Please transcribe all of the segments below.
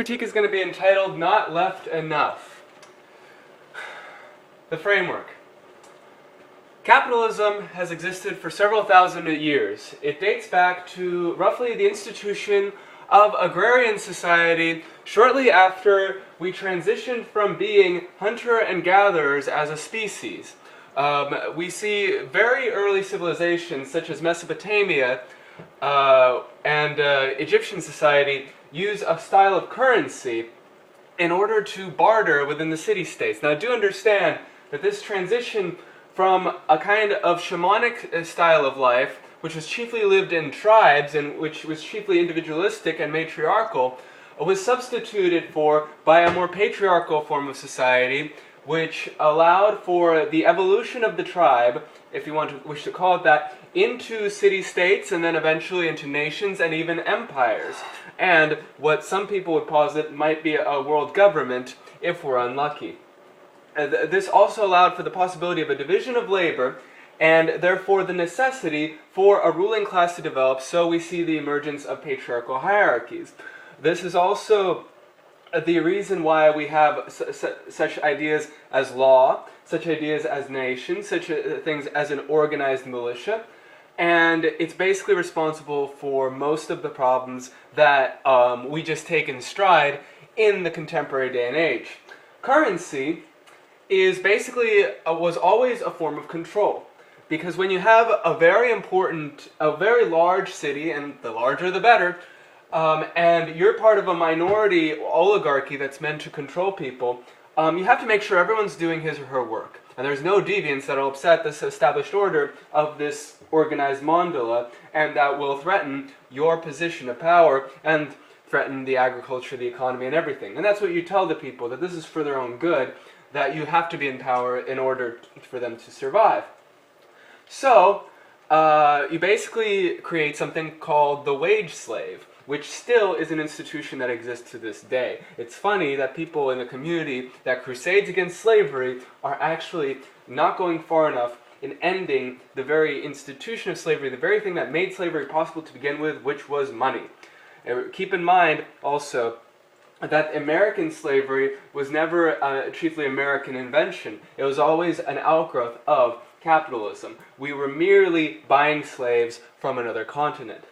Critique is going to be entitled Not Left Enough. The framework. Capitalism has existed for several thousand years. It dates back to roughly the institution of agrarian society shortly after we transitioned from being hunter and gatherers as a species. We see very early civilizations such as Mesopotamia and Egyptian society use a style of currency in order to barter within the city-states. Now, do understand that this transition from a kind of shamanic style of life, which was chiefly lived in tribes and which was chiefly individualistic and matriarchal, was substituted for by a more patriarchal form of society, which allowed for the evolution of the tribe, if you wish to call it that, into city-states and then eventually into nations and even empires, and what some people would posit might be a world government if we're unlucky. This also allowed for the possibility of a division of labor and therefore the necessity for a ruling class to develop, so we see the emergence of patriarchal hierarchies. This is also the reason why we have such ideas as law, such ideas as nation, such things as an organized militia, and it's basically responsible for most of the problems that we just take in stride in the contemporary day and age. Currency is basically, was always a form of control. Because when you have a very large city, and the larger the better, and you're part of a minority oligarchy that's meant to control people, you have to make sure everyone's doing his or her work. And there's no deviance that will upset this established order of this organized mandala, and that will threaten your position of power, and threaten the agriculture, the economy, and everything. And that's what you tell the people, that this is for their own good, that you have to be in power in order for them to survive. So, you basically create something called the wage slave, which still is an institution that exists to this day. It's funny that people in the community that crusades against slavery are actually not going far enough in ending the very institution of slavery, the very thing that made slavery possible to begin with, which was money. And keep in mind also that American slavery was never a chiefly American invention. It was always an outgrowth of capitalism. We were merely buying slaves from another continent.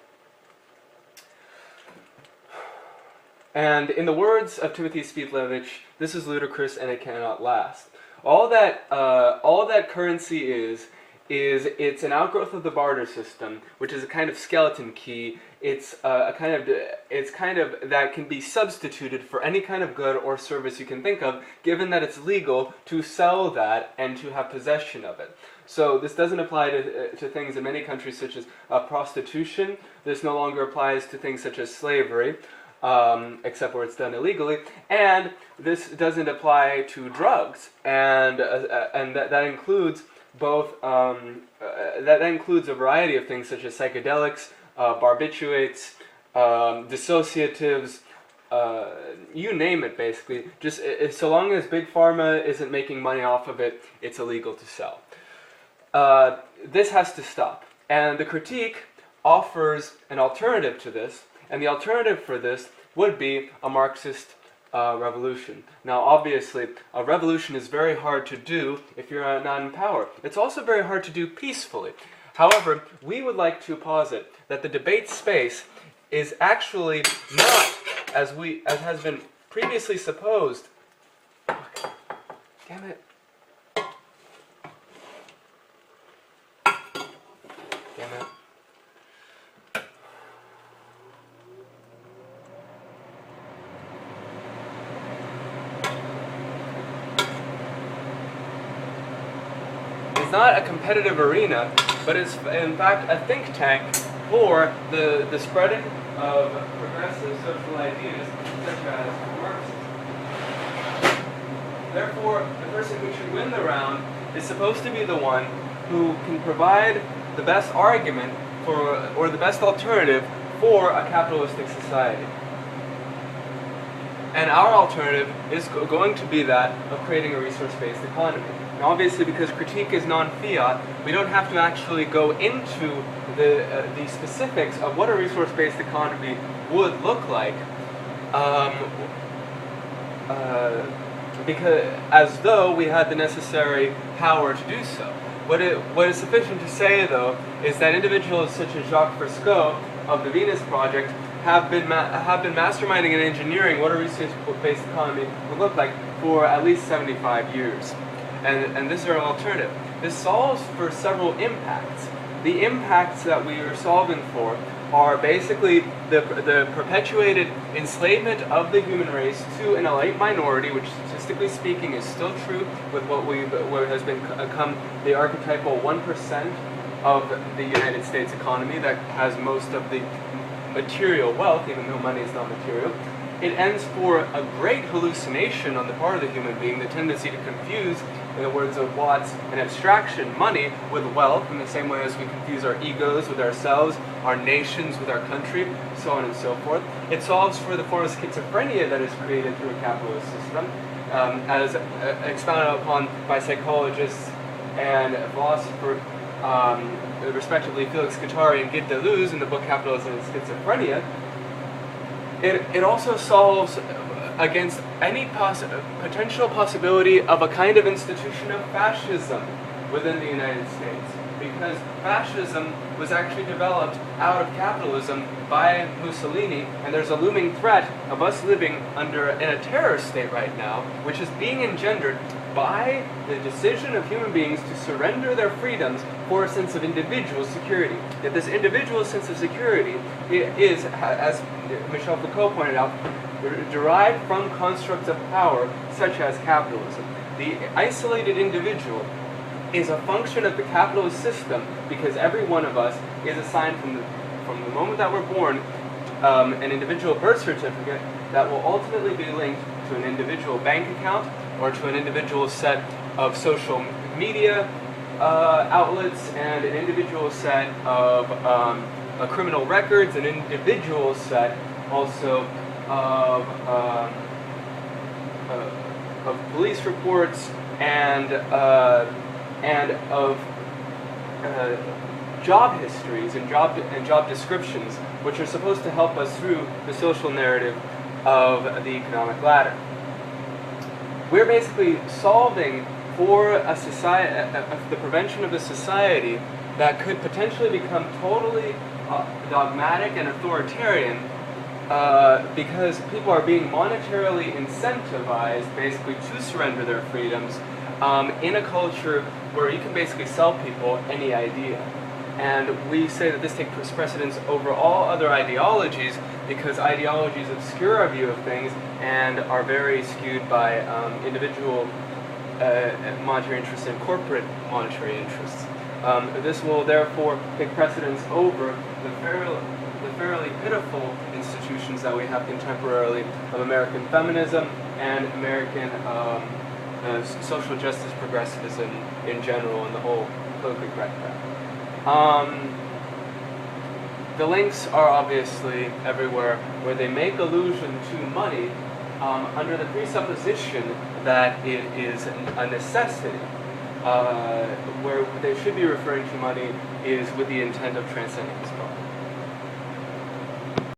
And in the words of Timothy Spitlevich, this is ludicrous and it cannot last. All that currency is it's an outgrowth of the barter system, which is a kind of skeleton key. It's kind of that can be substituted for any kind of good or service you can think of, given that it's legal to sell that and to have possession of it. So this doesn't apply to things in many countries such as prostitution. This no longer applies to things such as slavery, except where it's done illegally. And this doesn't apply to drugs, and that includes both. That includes a variety of things such as psychedelics, barbiturates, dissociatives, you name it basically. Just so long as Big Pharma isn't making money off of it, it's illegal to sell. This has to stop. And the critique offers an alternative to this, and the alternative for this would be a Marxist revolution. Now, obviously, a revolution is very hard to do if you're not in power. It's also very hard to do peacefully. However, we would like to posit that the debate space is actually not, as has been previously supposed. Damn it. Damn it. It's not a competitive arena, but it's in fact a think tank for the spreading of progressive social ideas such as Marxism. Therefore, the person who should win the round is supposed to be the one who can provide the best argument for, or the best alternative for a capitalistic society. And our alternative is going to be that of creating a resource-based economy. Now, obviously, because critique is non-fiat, we don't have to actually go into the specifics of what a resource-based economy would look like. um, because as though we had the necessary power to do so. What is sufficient to say, though, is that individuals such as Jacques Fresco of the Venus Project have been masterminding and engineering what a resource-based economy would look like for at least 75 years. And this is our alternative. This solves for several impacts. The impacts that we are solving for are basically the perpetuated enslavement of the human race to an elite minority, which statistically speaking is still true with what has become the archetypal 1% of the United States economy that has most of the material wealth, even though money is not material. It ends for a great hallucination on the part of the human being, the tendency to confuse, in the words of Watts, an abstraction, money, with wealth, in the same way as we confuse our egos with ourselves, our nations with our country, so on and so forth. It solves for the form of schizophrenia that is created through a capitalist system, as expounded upon by psychologists and philosophers, respectively Felix Guattari and Guy Deleuze in the book Capitalism and Schizophrenia. It also solves against any potential possibility of a kind of institution of fascism within the United States, because fascism was actually developed out of capitalism by Mussolini, and there's a looming threat of us living in a terror state right now, which is being engendered by the decision of human beings to surrender their freedoms for a sense of individual security. Yet this individual sense of security is, as Michel Foucault pointed out, derived from constructs of power such as capitalism. The isolated individual is a function of the capitalist system because every one of us is assigned from the moment that we're born an individual birth certificate that will ultimately be linked to an individual bank account or to an individual set of social media outlets and an individual set of criminal records, an individual set also of police reports and of job histories and job descriptions, which are supposed to help us through the social narrative of the economic ladder. We're basically solving for a society, the prevention of a society that could potentially become totally dogmatic and authoritarian because people are being monetarily incentivized basically to surrender their freedoms in a culture where you can basically sell people any idea. And we say that this takes precedence over all other ideologies because ideologies obscure our view of things and are very skewed by individual monetary interests and corporate monetary interests. This will therefore take precedence over the fairly pitiful institutions that we have contemporarily of American feminism and American social justice progressivism in general and the whole political correct. The links are obviously everywhere where they make allusion to money under the presupposition that it is a necessity. Where they should be referring to money is with the intent of transcending this problem.